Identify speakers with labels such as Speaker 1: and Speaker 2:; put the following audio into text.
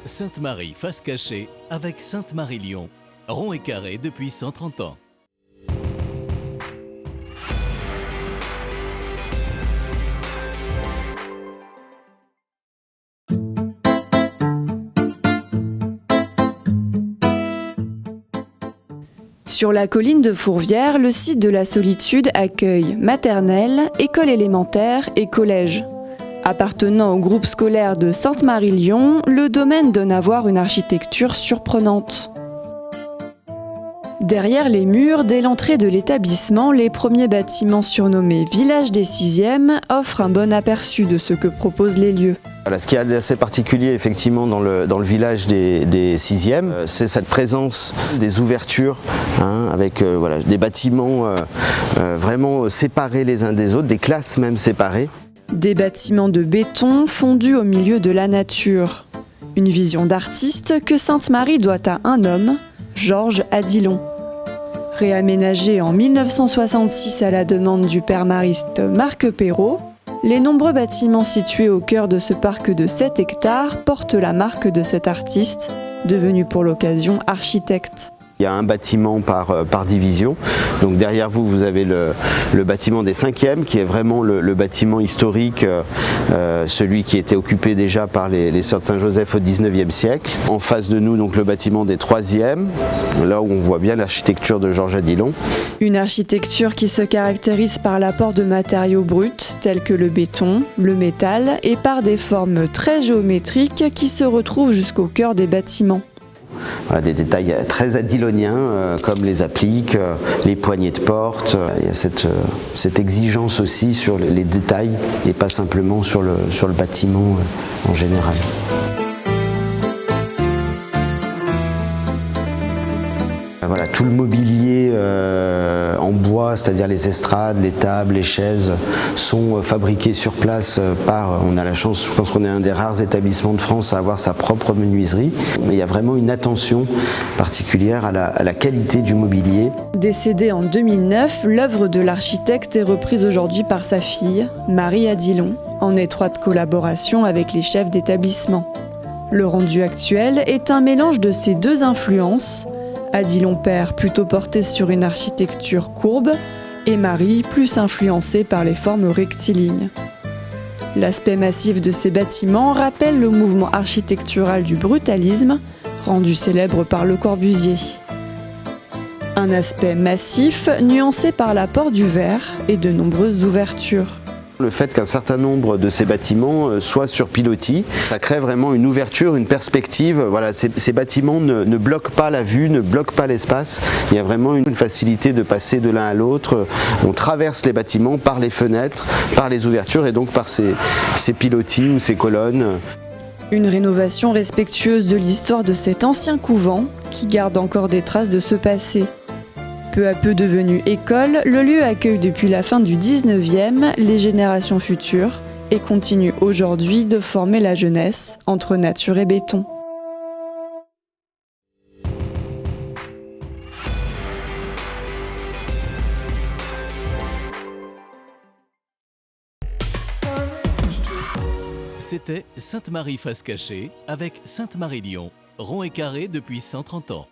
Speaker 1: Sainte-Marie face cachée avec Sainte-Marie-Lyon, rond et carré depuis 130 ans.
Speaker 2: Sur la colline de Fourvière, le site de la Solitude accueille maternelle, école élémentaire et collège. Appartenant au groupe scolaire de Sainte-Marie-Lyon, le domaine donne à voir une architecture surprenante. Derrière les murs, dès l'entrée de l'établissement, les premiers bâtiments surnommés Village des Sixièmes offrent un bon aperçu de ce que proposent les lieux.
Speaker 3: Voilà, ce qui est assez particulier effectivement dans le village des Sixièmes, c'est cette présence des ouvertures, avec des bâtiments vraiment séparés les uns des autres, des classes même séparées.
Speaker 2: Des bâtiments de béton fondus au milieu de la nature. Une vision d'artiste que Sainte-Marie doit à un homme, Georges Adilon. Réaménagé en 1966 à la demande du père mariste Marc Perrault, les nombreux bâtiments situés au cœur de ce parc de 7 hectares portent la marque de cet artiste, devenu pour l'occasion architecte.
Speaker 3: Il y a un bâtiment par division. Donc derrière vous, vous avez le bâtiment des 5e, qui est vraiment le bâtiment historique, celui qui était occupé déjà par les sœurs de Saint-Joseph au 19e siècle. En face de nous, donc le bâtiment des 3e, là où on voit bien l'architecture de Georges Adilon.
Speaker 2: Une architecture qui se caractérise par l'apport de matériaux bruts tels que le béton, le métal et par des formes très géométriques qui se retrouvent jusqu'au cœur des bâtiments.
Speaker 3: Voilà, des détails très adiloniens comme les appliques, les poignées de porte. Il y a cette exigence aussi sur les détails et pas simplement sur le bâtiment en général. Voilà, tout le mobilier en bois, c'est-à-dire les estrades, les tables, les chaises, sont fabriqués sur place on a la chance, je pense qu'on est un des rares établissements de France à avoir sa propre menuiserie. Il y a vraiment une attention particulière à la qualité du mobilier.
Speaker 2: Décédée en 2009, l'œuvre de l'architecte est reprise aujourd'hui par sa fille, Marie Adilon, en étroite collaboration avec les chefs d'établissement. Le rendu actuel est un mélange de ces deux influences, Adilon père plutôt porté sur une architecture courbe et Marie plus influencée par les formes rectilignes. L'aspect massif de ces bâtiments rappelle le mouvement architectural du brutalisme, rendu célèbre par Le Corbusier. Un aspect massif nuancé par l'apport du verre et de nombreuses ouvertures.
Speaker 3: Le fait qu'un certain nombre de ces bâtiments soient sur pilotis, ça crée vraiment une ouverture, une perspective. Voilà, ces bâtiments ne bloquent pas la vue, ne bloquent pas l'espace. Il y a vraiment une facilité de passer de l'un à l'autre. On traverse les bâtiments par les fenêtres, par les ouvertures et donc par ces pilotis ou ces colonnes.
Speaker 2: Une rénovation respectueuse de l'histoire de cet ancien couvent qui garde encore des traces de ce passé. Peu à peu devenu école, le lieu accueille depuis la fin du 19e les générations futures et continue aujourd'hui de former la jeunesse entre nature et béton.
Speaker 1: C'était Sainte-Marie face cachée avec Sainte-Marie-Lyon, rond et carré depuis 130 ans.